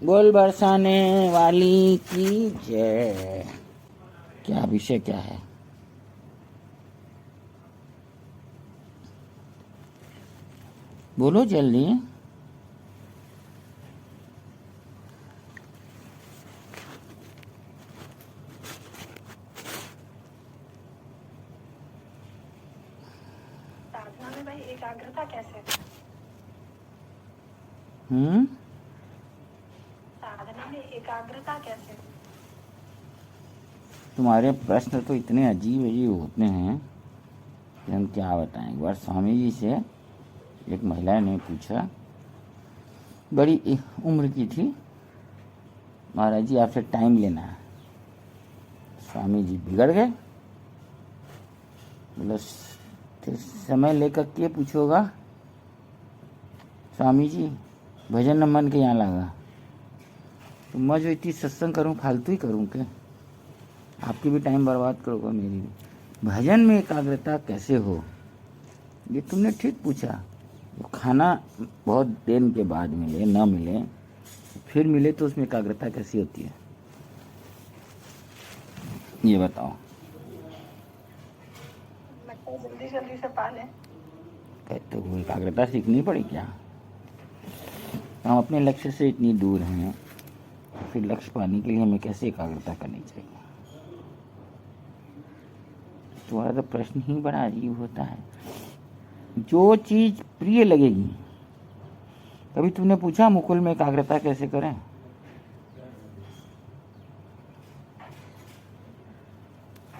बोल बरसाने वाली की जय। क्या विषय क्या है? बोलो जल्दी। साधना में भाई एकाग्रता कैसे? साधना में एकाग्रता कैसे? तुम्हारे प्रश्न तो इतने अजीब अजीब होते हैं कि हम क्या बताएं। एक बार स्वामी जी से एक महिला ने पूछा, बड़ी उम्र की थी, महाराज जी आपसे टाइम लेना है। स्वामी जी बिगड़ गए, बोलो समय लेकर के पूछोगा? स्वामी जी भजन न मन के यहाँ लगा, तो मैं जो इतनी सत्संग करूँ फालतू ही करूँ क्या? आपकी भी टाइम बर्बाद करोगे, मेरी भी। भजन में एकाग्रता कैसे हो, ये तुमने ठीक पूछा। खाना बहुत दिन के बाद मिले, न मिले, फिर मिले तो उसमें एकाग्रता कैसी होती है, ये बताओ। लगता है जल्दी जल्दी से पाले। कहते हो एकाग्रता सीखनी पड़ी क्या? हम अपने लक्ष्य से इतनी दूर हैं, फिर लक्ष्य पाने के लिए हमें कैसे एकाग्रता करनी चाहिए? तुम्हारा तो प्रश्न ही बड़ा अजीब होता है। जो चीज प्रिय लगेगी, कभी तुमने पूछा मुकुल में एकाग्रता कैसे करें?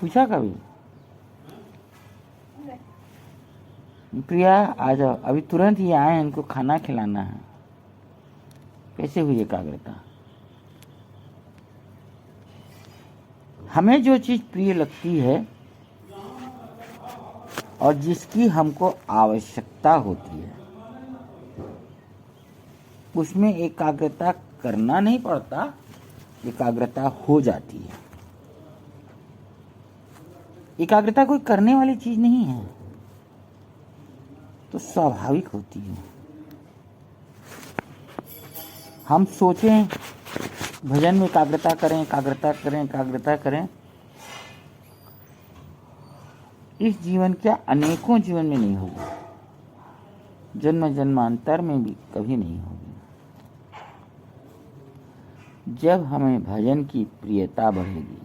पूछा कभी? प्रिया आ जाओ, अभी तुरंत ही आए, इनको खाना खिलाना है। कैसे हुई एकाग्रता? हमें जो चीज प्रिय लगती है और जिसकी हमको आवश्यकता होती है, उसमें एकाग्रता करना नहीं पड़ता, एकाग्रता हो जाती है। एकाग्रता कोई करने वाली चीज नहीं है, तो स्वाभाविक होती है। हम सोचें भजन में एकाग्रता करें, एकाग्रता करें, एकाग्रता करें, इस जीवन क्या अनेकों जीवन में नहीं होगी, जन्म जन्मांतर में भी कभी नहीं होगी। जब हमें भजन की प्रियता बढ़ेगी,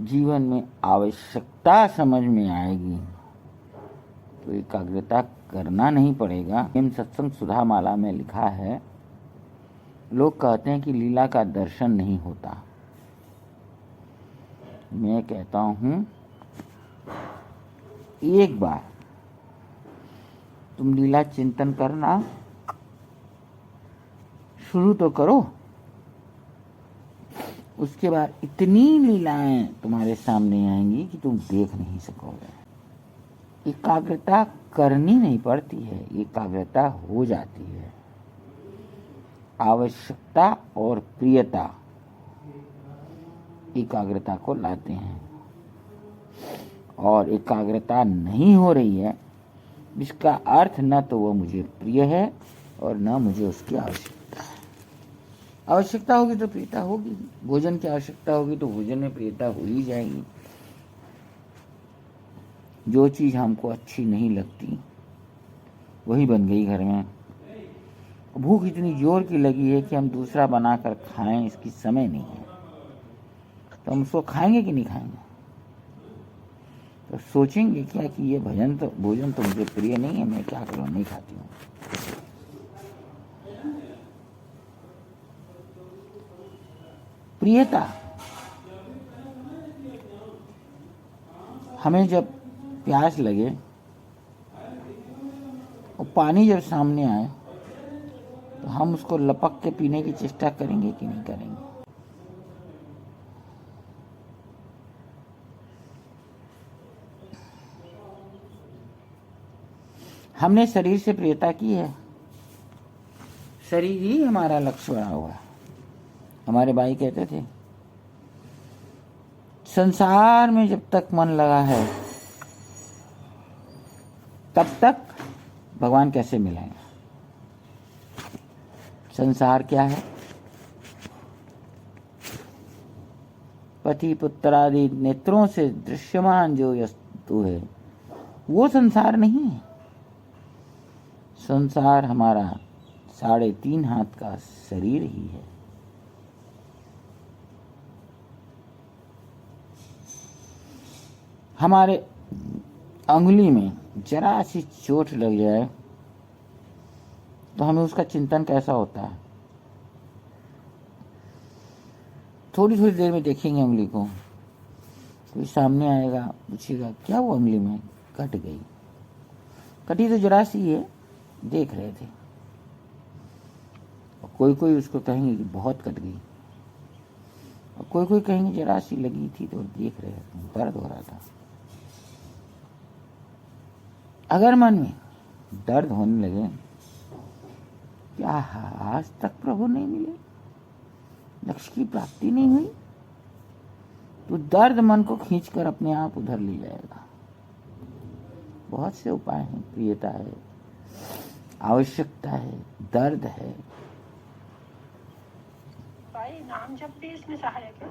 जीवन में आवश्यकता समझ में आएगी, तो एकाग्रता करना नहीं पड़ेगा। इन सत्संग सुधा माला में लिखा है, लोग कहते हैं कि लीला का दर्शन नहीं होता। मैं कहता हूं, एक बार तुम लीला चिंतन करना शुरू तो करो, उसके बाद इतनी लीलाएं तुम्हारे सामने आएंगी कि तुम देख नहीं सकोगे। एकाग्रता करनी नहीं पड़ती है, एकाग्रता हो जाती है। आवश्यकता और प्रियता एकाग्रता को लाते हैं, और एकाग्रता नहीं हो रही है, जिसका अर्थ न तो वो मुझे प्रिय है और न मुझे उसकी आवश्यकता है। आवश्यकता होगी तो प्रियता होगी, भोजन की आवश्यकता होगी तो भोजन में प्रियता हो ही जाएगी। जो चीज हमको अच्छी नहीं लगती वही बन गई घर में। भूख इतनी जोर की लगी है कि हम दूसरा बनाकर खाएं, इसकी समय नहीं है, तो हम उसको खाएंगे कि नहीं खाएंगे? तो सोचेंगे क्या कि ये भोजन तो मुझे प्रिय नहीं है, मैं क्या करूं, नहीं खाती हूँ। प्रियता, हमें जब प्यास लगे और पानी जब सामने आए, तो हम उसको लपक के पीने की चेष्टा करेंगे कि नहीं करेंगे? हमने शरीर से प्रियता की है, शरीर ही हमारा लक्ष्य बना हुआ है। हमारे भाई कहते थे, संसार में जब तक मन लगा है तब तक भगवान कैसे मिलेंगे? संसार क्या है? पति पुत्रादि नेत्रों से दृश्यमान जो वस्तु है वो संसार नहीं है। संसार हमारा 3.5 हाथ का शरीर ही है। हमारे अंगुली में जरा सी चोट लग जाए तो हमें उसका चिंतन कैसा होता है? थोड़ी थोड़ी देर में देखेंगे उंगली को, कोई सामने आएगा, पूछेगा क्या वो उंगली में कट गई? कटी तो जरा सी है, देख रहे थे। और कोई कोई उसको कहेंगे कि बहुत कट गई, और कोई कोई कहेंगे जरा सी लगी थी तो देख रहे थे, दर्द हो रहा था। अगर मन में दर्द होने लगे, क्या आज तक प्रभु नहीं मिले, लक्ष्य की प्राप्ति नहीं हुई, तो दर्द मन को खींचकर अपने आप उधर ले जाएगा। बहुत से उपाय हैं, प्रियता है, आवश्यकता है, दर्द है। भाई नाम जप भी इसमें सहायक है।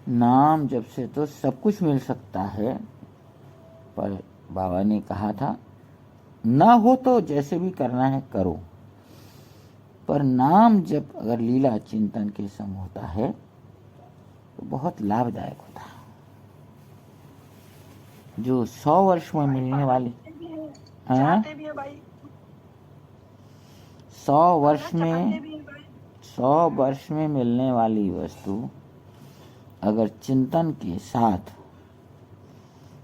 नाम जप से तो सब कुछ मिल सकता है, पर बाबा ने कहा था ना हो तो जैसे भी करना है करो, पर नाम जप अगर लीला चिंतन के संग होता है तो बहुत लाभदायक होता है। जो 100 वर्ष में मिलने वाली चाहते भी है भाई, 100 वर्ष चाहते में भी है भाई। 100 वर्ष में मिलने वाली वस्तु अगर चिंतन के साथ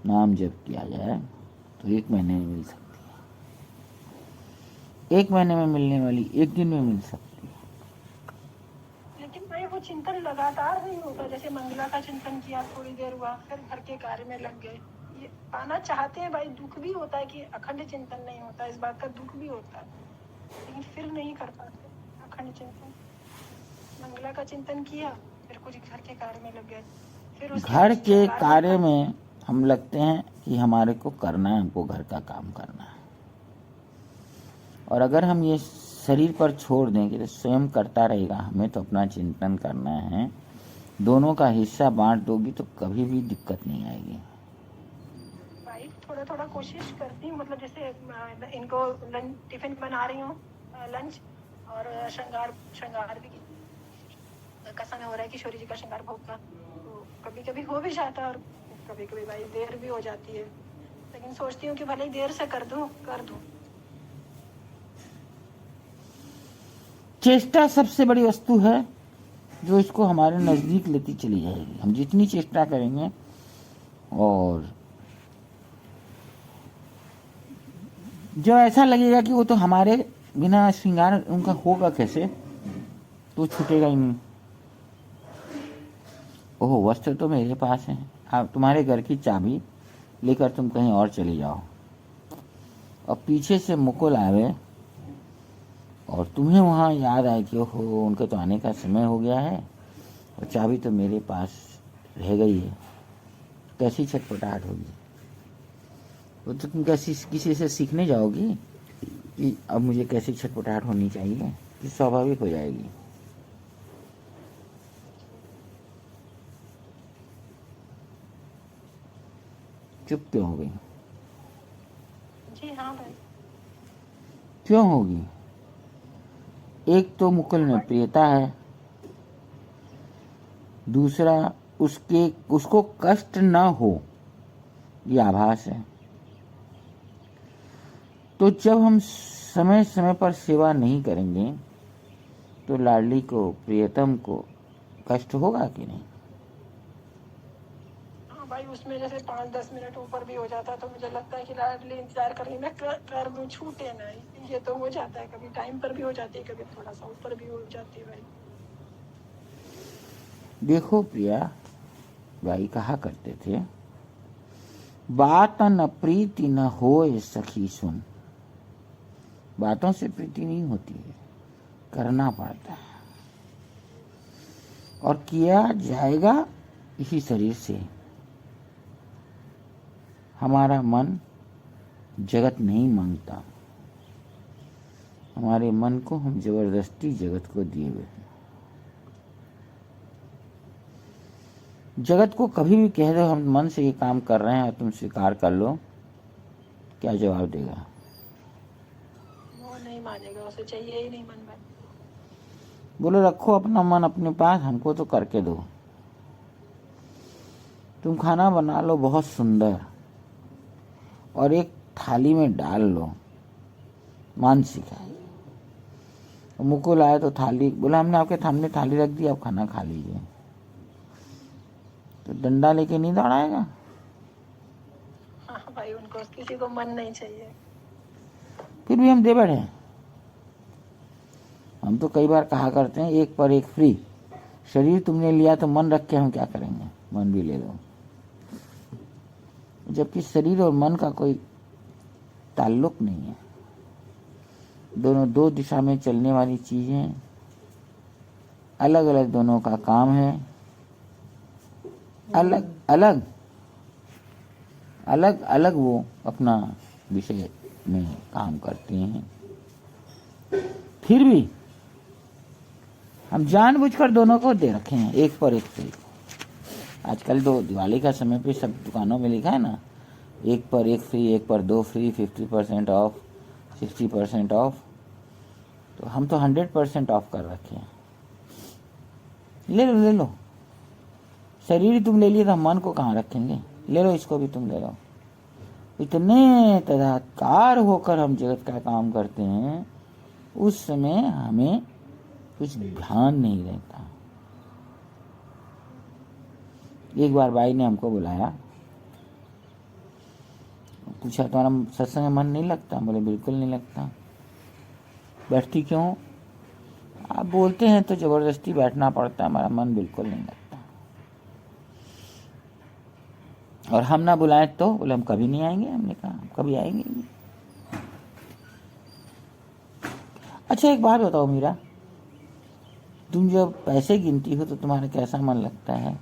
नाम जप किया जाए तो 1 महीने में मिल सकती है। 1 महीने में मिलने वाली 1 दिन में मिल सकती है। लेकिन भाई वो चिंतन लगातार नहीं होता। जैसे मंगला का चिंतन किया, थोड़ी देर हुआ, फिर घर के कार्य में लग गए। ये पाना चाहते हैं भाई, दुख भी होता है कि अखंड चिंतन नहीं होता, इस बात का दुख भी होता है, लेकिन फिर नहीं कर पाते अखंड चिंतन। मंगला का चिंतन किया, फिर कुछ घर के कार्य में लग गए, फिर उसके घर के बाद कार्य में हम लगते हैं कि हमारे को करना है, हमको घर का काम करना है। और अगर हम ये शरीर पर छोड़ देंगे तो स्वयं करता रहेगा, हमें तो अपना चिंतन करना है। दोनों का हिस्सा बांट दोगी तो कभी भी दिक्कत नहीं आएगी। भाई थोड़ा थोड़ा कोशिश करती हूँ, मतलब जैसे इनको टिफिन बना रही हूँ, लंच, और श्रृंगार भी का समय हो रहा है, किशोरी जी का श्रृंगार भोग का, तो कभी कभी हो भी जाता है और कभी कभी भाई देर भी हो जाती है, लेकिन सोचती हूँ कि भले ही देर से कर दूं। चेष्टा सबसे बड़ी वस्तु है जो इसको हमारे नजदीक लेती चली जाएगी। हम जितनी चेष्टा करेंगे, और जो ऐसा लगेगा कि वो तो हमारे बिना श्रृंगार उनका होगा कैसे, तो छूटेगा ही नहीं। ओह, वस्त्र तो मेरे पास है, आप तुम्हारे घर की चाबी लेकर तुम कहीं और चले जाओ, और पीछे से मुकुल आवे और तुम्हें वहाँ याद आए कि ओहो उनके तो आने का समय हो गया है और चाबी तो मेरे पास रह गई है, कैसी छटपटाहट होगी। तो तुम कैसी किसी से सीखने जाओगी कि अब मुझे कैसी छटपटाहट होनी चाहिए, ये स्वाभाविक हो जाएगी। चुप क्यों हो गई? जी हाँ भाई। क्यों होगी? एक तो मुकुल में प्रियता है, दूसरा उसको कष्ट न हो ये आभास है। तो जब हम समय समय पर सेवा नहीं करेंगे तो लाडली को, प्रियतम को कष्ट होगा कि नहीं? हाँ भाई, उसमें जैसे 5-10 मिनट ऊपर भी हो जाता है तो मुझे लगता है कि लाडली इंतजार कर रही, मैं कर दूं, छूटे नहीं। ये तो हो जाता है, कभी टाइम पर भी हो जाती है, कभी थोड़ा सा ऊपर भी हो जाती है भाई। देखो प्रिया, भाई कहा करते थे, बात न प्रीति न होए सखी सुन। बातों से प्रीति नहीं होती है, करना पड़ता है, और किया जाएगा इसी शरीर से। हमारा मन जगत नहीं मांगता, हमारे मन को हम जबरदस्ती जगत को दिए हुए हैं। जगत को कभी भी कह दो हम मन से ये काम कर रहे हैं और तुम स्वीकार कर लो, क्या जवाब देगा? वो नहीं मानेगा, उसे चाहिए ही नहीं मन में। बोलो रखो अपना मन अपने पास, हमको तो करके दो। तुम खाना बना लो बहुत सुंदर और एक थाली में डाल लो, मानसिक है। मुकुल आया तो थाली, बोला हमने आपके सामने थाली रख दी, आप खाना खा लीजिए। तो डंडा लेके नहीं दौड़ाएगा? हाँ भाई, उनको किसी को मन नहीं चाहिए। फिर भी हम दे बैठे। हम तो कई बार कहा करते हैं एक पर एक फ्री। शरीर तुमने लिया तो मन रख के हम क्या करेंगे, मन भी ले लो। जबकि शरीर और मन का कोई ताल्लुक नहीं है, दोनों दो दिशा में चलने वाली चीजें, अलग अलग दोनों का काम है, अलग अलग अलग अलग वो अपना विषय में काम करती हैं। फिर भी हम जानबूझकर दोनों को दे रखे हैं, एक पर एक फ्री। आजकल तो दिवाली का समय पे सब दुकानों में लिखा है ना, एक पर एक फ्री, एक पर दो फ्री, 50% ऑफ, 60% ऑफ। तो हम तो 100% ऑफ कर रखे हैं। ले लो ले लो। शरीर तुम ले लिए तो हम मन को कहाँ रखेंगे? ले लो, इसको भी तुम ले लो। इतने तदाकार होकर हम जगत का काम करते हैं, उस समय हमें कुछ ध्यान नहीं रहता। एक बार बाई ने हमको बुलाया, पूछा तुम्हारा सत्संग में मन नहीं लगता? बोले बिल्कुल नहीं लगता। बैठती क्यों? आप बोलते हैं तो जबरदस्ती बैठना पड़ता है, हमारा मन बिल्कुल नहीं लगता। और हम ना बुलाएं तो? बोले हम कभी नहीं आएंगे। हमने कहा हम कभी आएंगे नहीं। अच्छा एक बात बताओ मीरा, तुम जब पैसे गिनती हो तो तुम्हारा कैसा मन लगता है?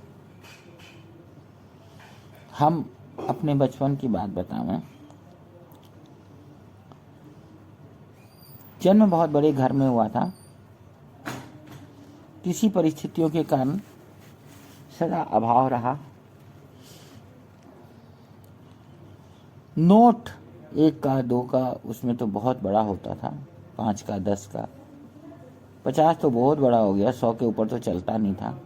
हम अपने बचपन की बात बताएं। जन्म बहुत बड़े घर में हुआ था। किसी परिस्थितियों के कारण सदा अभाव रहा। नोट 1 का 2 का उसमें तो बहुत बड़ा होता था, 5 का 10 का, 50 तो बहुत बड़ा हो गया, 100 के ऊपर तो चलता नहीं था।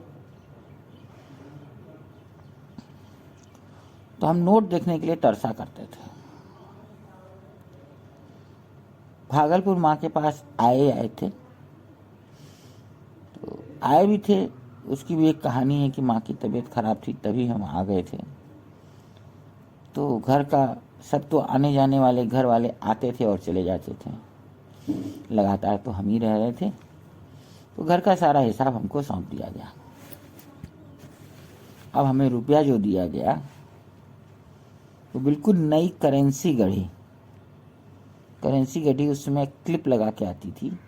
तो हम नोट देखने के लिए तरसा करते थे। भागलपुर माँ के पास आए थे, तो आए भी थे। उसकी भी एक कहानी है कि माँ की तबीयत खराब थी, तभी हम आ गए थे। तो घर का सब तो आने जाने वाले घर वाले आते थे और चले जाते थे, लगातार तो हम ही रह रहे थे। तो घर का सारा हिसाब हमको सौंप दिया गया। अब हमें रुपया जो दिया गया वो बिल्कुल नई करेंसी गढ़ी। उस समय क्लिप लगा के आती थी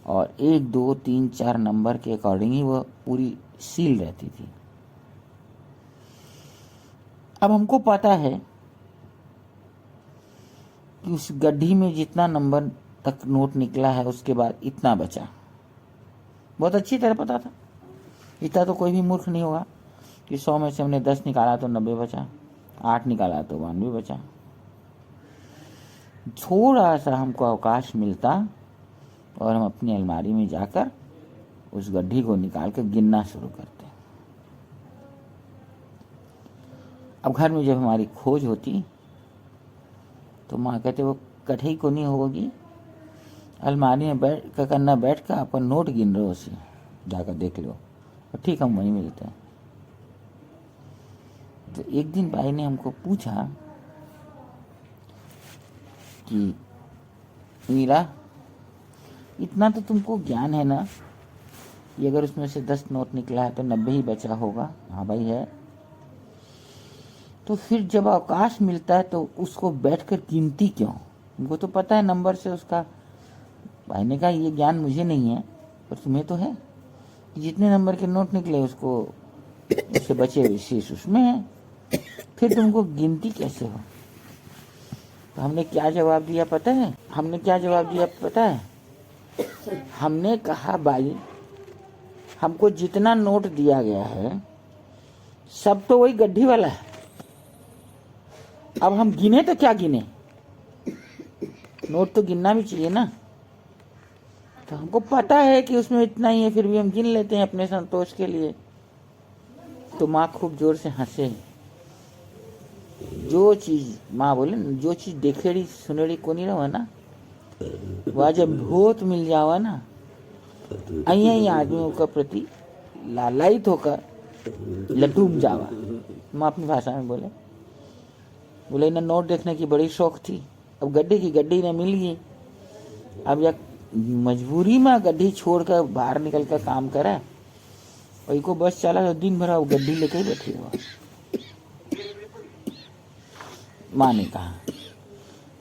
और 1 2 3 4 नंबर के अकॉर्डिंग ही वो पूरी सील रहती थी। अब हमको पता है कि उस गड्ढी में जितना नंबर तक नोट निकला है उसके बाद इतना बचा। बहुत अच्छी तरह पता था। इतना तो कोई भी मूर्ख नहीं होगा कि 100 में से हमने 10 निकाला तो 90 बचा, 8 निकाला तो 92 बचा। थोड़ा सा हमको अवकाश मिलता और हम अपनी अलमारी में जाकर उस गड्ढी को निकाल कर गिनना शुरू करते। अब घर में जब हमारी खोज होती तो माँ कहते वो कठई को नहीं होगी, अलमारी में बैठ कर अपन नोट गिन रहे हो, उसे जाकर देख लो। और ठीक हम वहीं मिलते हैं। तो एक दिन भाई ने हमको पूछा कि मीरा इतना तो तुमको ज्ञान है ना कि अगर उसमें से 10 नोट निकला है तो 90 ही बचा होगा? हाँ भाई है। तो फिर जब अवकाश मिलता है तो उसको बैठकर गिनती क्यों? उनको तो पता है नंबर से उसका। भाई ने कहा ये ज्ञान मुझे नहीं है पर तुम्हें तो है कि जितने नंबर के नोट निकले उसको उससे बचे विशेष उसमें है, फिर तुमको गिनती कैसे हो? तो हमने क्या जवाब दिया पता है? हमने क्या जवाब दिया पता है? हमने कहा भाई हमको जितना नोट दिया गया है सब तो वही गड्ढी वाला है, अब हम गिने तो क्या गिने, नोट तो गिनना भी चाहिए ना। तो हमको पता है कि उसमें इतना ही है, फिर भी हम गिन लेते हैं अपने संतोष के लिए। तो माँ खूब जोर से हंसे। जो चीज माँ बोले न, जो चीज देखेड़ी सुनेड़ी को नहीं रहो ना, वह जब भूत मिल जावा ना, अई आदमियों का प्रति लालायित होकर लटूम जावा। माँ अपनी भाषा में बोले इन्हें नोट देखने की बड़ी शौक थी, अब गड्ढी की गड्ढी ने मिल गई, अब या मजबूरी में गड्ढी छोड़कर बाहर निकल कर काम करा, वही को बस चला तो दिन भर अब गड्ढी लेके ही बैठी हुआ। माँ ने कहा।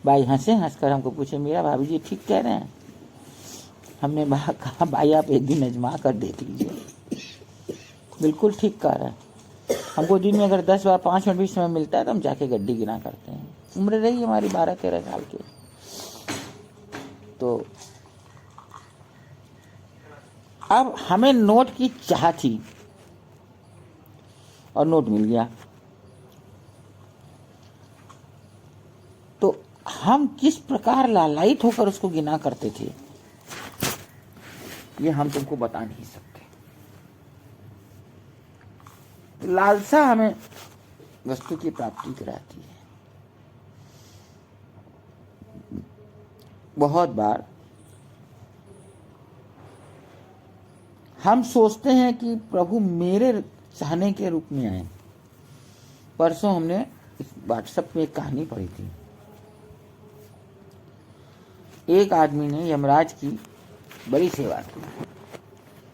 भाई हंसे, हंसकर हमको पूछे मीरा भाभी जी ठीक कह रहे हैं? हमने कहा भाई आप एक दिन अजमा कर देख लीजिए, बिल्कुल ठीक कह रहा है। हमको दिन में अगर 10 बार 5 मिनट भी समय मिलता है तो हम जाके गड्ढी गिना करते हैं। उम्र रही हमारी 12-13 साल की। तो अब हमें नोट की चाह थी और नोट मिल गया, तो हम किस प्रकार लालायित होकर उसको गिना करते थे ये हम तुमको बता नहीं सकते। लालसा हमें वस्तु की प्राप्ति कराती है। बहुत बार हम सोचते हैं कि प्रभु मेरे चाहने के रूप में आए। परसों हमने व्हाट्सएप में एक कहानी पढ़ी थी। एक आदमी ने यमराज की बड़ी सेवा की,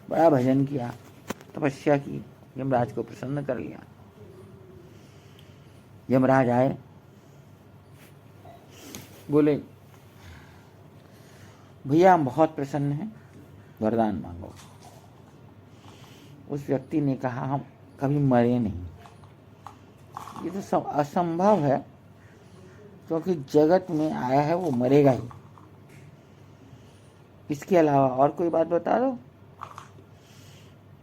बड़ा भजन किया, तपस्या की, यमराज को प्रसन्न कर लिया। यमराज आए, बोले भैया हम बहुत प्रसन्न हैं, वरदान मांगो। उस व्यक्ति ने कहा हम कभी मरे नहीं, ये तो असंभव है, क्योंकि जगत में आया है वो मरेगा ही। इसके अलावा और कोई बात बता दो।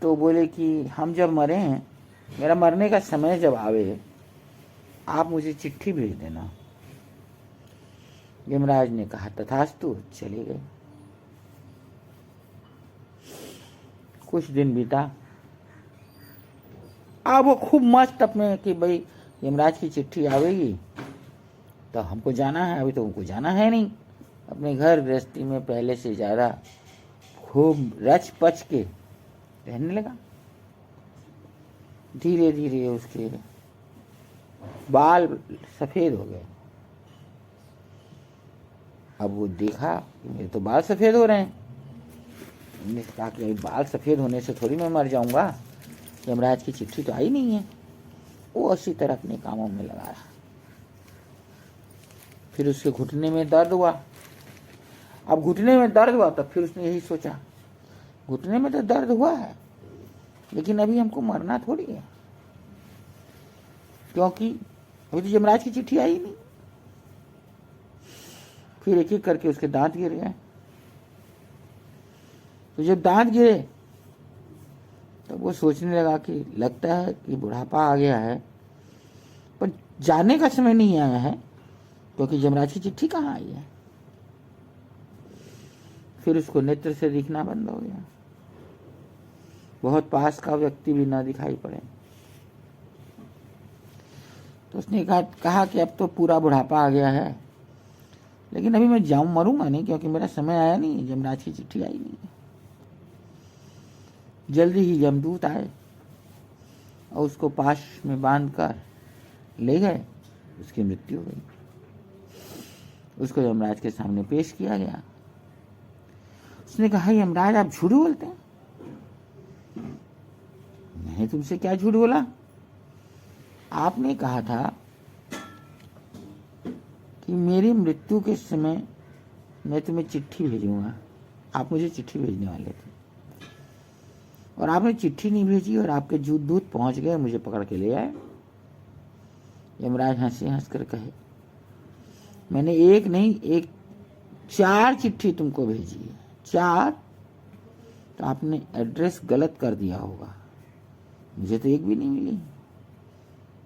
तो बोले कि हम जब मरे हैं, मेरा मरने का समय जब आवे आप मुझे चिट्ठी भेज देना। यमराज ने कहा तथास्तु, चले गए। कुछ दिन बीता, अब वो खूब मस्त अपने कि भाई यमराज की चिट्ठी आवेगी तो हमको जाना है, अभी तो हमको जाना है नहीं। अपने घर गृहस्थी में पहले से ज्यादा खूब रच पच के रहने लगा। धीरे धीरे उसके बाल सफेद हो गए। अब वो देखा कि मेरे तो बाल सफेद हो रहे हैं। मैंने कहा कि बाल सफेद होने से थोड़ी मैं मर जाऊंगा, यमराज की चिट्ठी तो आई नहीं है। वो उसी तरह अपने कामों में लगा रहा। फिर उसके घुटने में दर्द हुआ। अब घुटने में दर्द हुआ तो फिर उसने यही सोचा, घुटने में तो दर्द हुआ है लेकिन अभी हमको मरना थोड़ी है, क्योंकि अभी तो यमराज की चिट्ठी आई नहीं। फिर एक एक करके उसके दांत गिर गए। तो जब दांत गिरे तो वो सोचने लगा कि लगता है कि बुढ़ापा आ गया है, पर जाने का समय नहीं आया है, क्योंकि यमराज की चिट्ठी कहाँ आई है। फिर उसको नेत्र से दिखना बंद हो गया, बहुत पास का व्यक्ति भी ना दिखाई पड़े। तो उसने कहा कि अब तो पूरा बुढ़ापा आ गया है, लेकिन अभी मैं जाऊं मरूंगा नहीं, क्योंकि मेरा समय आया नहीं, यमराज की चिट्ठी आई नहीं। जल्दी ही यमदूत आए और उसको पाश में बांधकर ले गए। उसकी मृत्यु हो गई। उसको यमराज के सामने पेश किया गया। उसने कहा यमराज आप झूठ बोलते हैं। मैंने तुमसे क्या झूठ बोला? आपने कहा था कि मेरी मृत्यु के समय मैं तुम्हें चिट्ठी भेजूंगा। आप मुझे चिट्ठी भेजने वाले थे और आपने चिट्ठी नहीं भेजी और आपके दूत पहुंच गए, मुझे पकड़ के ले आए। यमराज हंस कर कहे मैंने एक नहीं, एक 4 चिट्ठी तुमको भेजी है, 4। तो आपने एड्रेस गलत कर दिया होगा, मुझे तो एक भी नहीं मिली।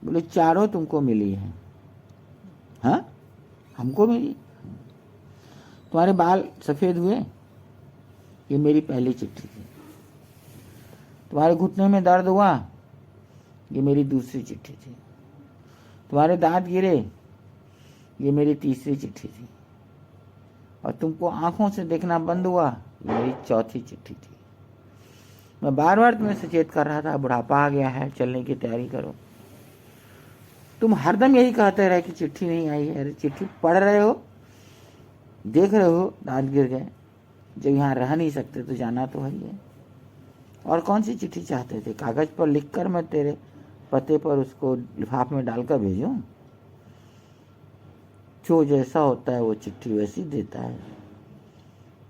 बोले चारों तुमको मिली है। हाँ, हमको मिली। तुम्हारे बाल सफेद हुए, ये मेरी पहली चिट्ठी थी। तुम्हारे घुटने में दर्द हुआ, ये मेरी दूसरी चिट्ठी थी। तुम्हारे दांत गिरे, ये मेरी तीसरी चिट्ठी थी। और तुमको आंखों से देखना बंद हुआ, ये मेरी चौथी चिट्ठी थी। मैं बार बार तुम्हें सचेत कर रहा था, बुढ़ापा आ गया है, चलने की तैयारी करो। तुम हरदम यही कहते रहे कि चिट्ठी नहीं आई है। अरे चिट्ठी पढ़ रहे हो, देख रहे हो दांत गिर गए, जब यहाँ रह नहीं सकते तो जाना तो है ही है। और कौन सी चिट्ठी चाहते थे? कागज पर लिखकर मैं तेरे पते पर उसको लिफाफे में डालकर भेजूं? जो जैसा होता है वो चिट्ठी वैसी देता है।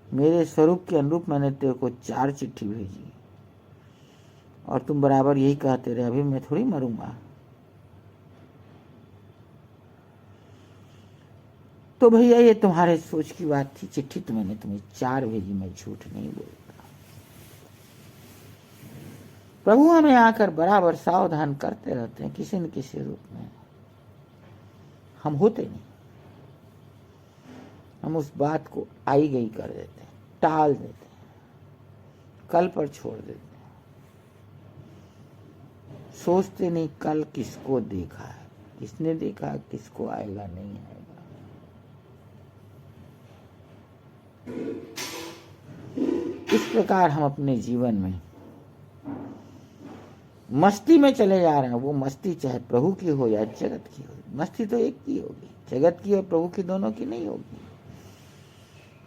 मेरे स्वरूप के अनुरूप मैंने तेरे को 4 चिट्ठी भेजी, और तुम बराबर यही कहते रहे, अभी मैं थोड़ी मरूंगा। तो भैया ये तुम्हारे सोच की बात थी। चिट्ठी तो मैंने तुम्हें 4 भेजी, मैं झूठ नहीं बोलता। प्रभु हमें आकर बराबर सावधान करते रहते हैं, किसी न किसी रूप में। हम होते नहीं, हम उस बात को आई गई कर देते हैं, टाल देते हैं, कल पर छोड़ देते हैं। सोचते नहीं कल किसको देखा है, किसने देखा, किसको आएगा नहीं आएगा। इस प्रकार हम अपने जीवन में मस्ती में चले जा रहे हैं। वो मस्ती चाहे प्रभु की हो या जगत की हो, मस्ती तो एक की होगी, जगत की और प्रभु की दोनों की नहीं होगी।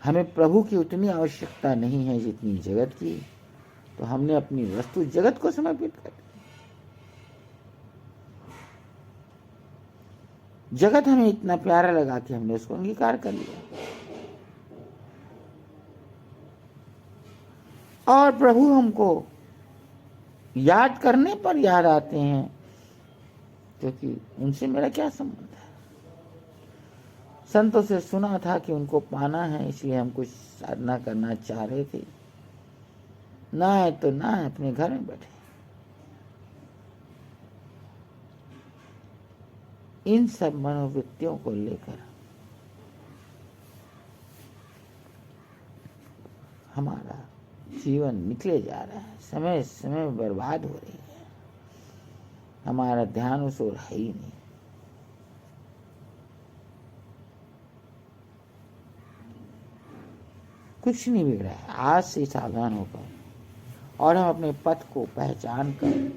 हमें प्रभु की उतनी आवश्यकता नहीं है जितनी जगत की, तो हमने अपनी वस्तु जगत को समर्पित कर दी। जगत हमें इतना प्यारा लगा कि हमने उसको अंगीकार कर लिया, और प्रभु हमको याद करने पर याद आते हैं, क्योंकि उनसे मेरा क्या संबंध है। संतों से सुना था कि उनको पाना है, इसलिए हम कुछ साधना करना चाह रहे थे। ना है तो ना है, अपने घर में बैठे। इन सब मनोवृत्तियों को लेकर हमारा जीवन निकले जा रहा है, समय समय बर्बाद हो रही है, हमारा ध्यान उस ओर है ही नहीं। कुछ नहीं बिगड़ा है। आज से सावधान होकर और हम अपने पथ को पहचान कर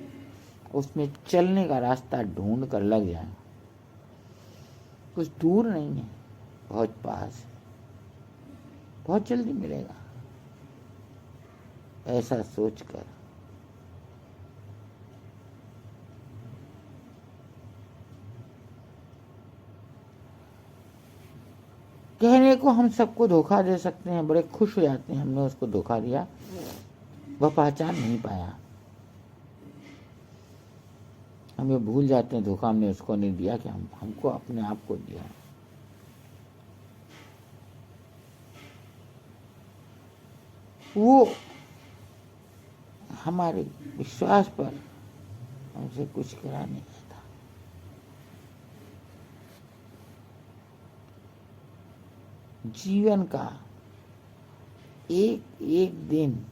उसमें चलने का रास्ता ढूंढ कर लग जाएं। कुछ दूर नहीं है, बहुत पास है, बहुत जल्दी मिलेगा। ऐसा सोचकर कहने को हम सबको धोखा दे सकते हैं, बड़े खुश हो जाते हैं हमने उसको धोखा दिया, वह पहचान नहीं पाया। हम ये भूल जाते हैं धोखा हमने उसको नहीं दिया, कि हमको अपने आप को दिया। वो हमारे विश्वास पर हमसे कुछ करा नहीं था। जीवन का एक एक दिन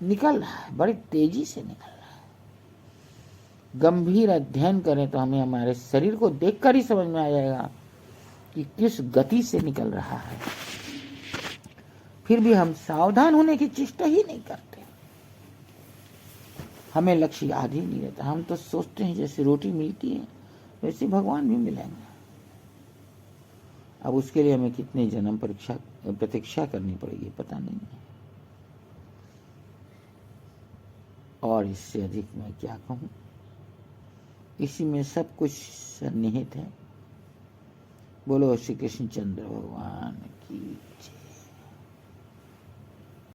निकल रहा है, बड़ी तेजी से निकल रहा है। गंभीर अध्ययन करें तो हमें हमारे शरीर को देखकर ही समझ में आ जाएगा कि किस गति से निकल रहा है। फिर भी हम सावधान होने की चेष्टा ही नहीं करते। हमें लक्ष्य याद ही नहीं रहता। हम तो सोचते हैं जैसे रोटी मिलती है वैसे भगवान भी मिलेंगे। अब उसके लिए हमें कितने जन्म प्रतीक्षा करनी पड़ेगी पता नहीं है। और इससे अधिक मैं क्या कहूं। इसी में सब कुछ सन्निहित है। बोलो श्री कृष्ण चंद्र भगवान की जय।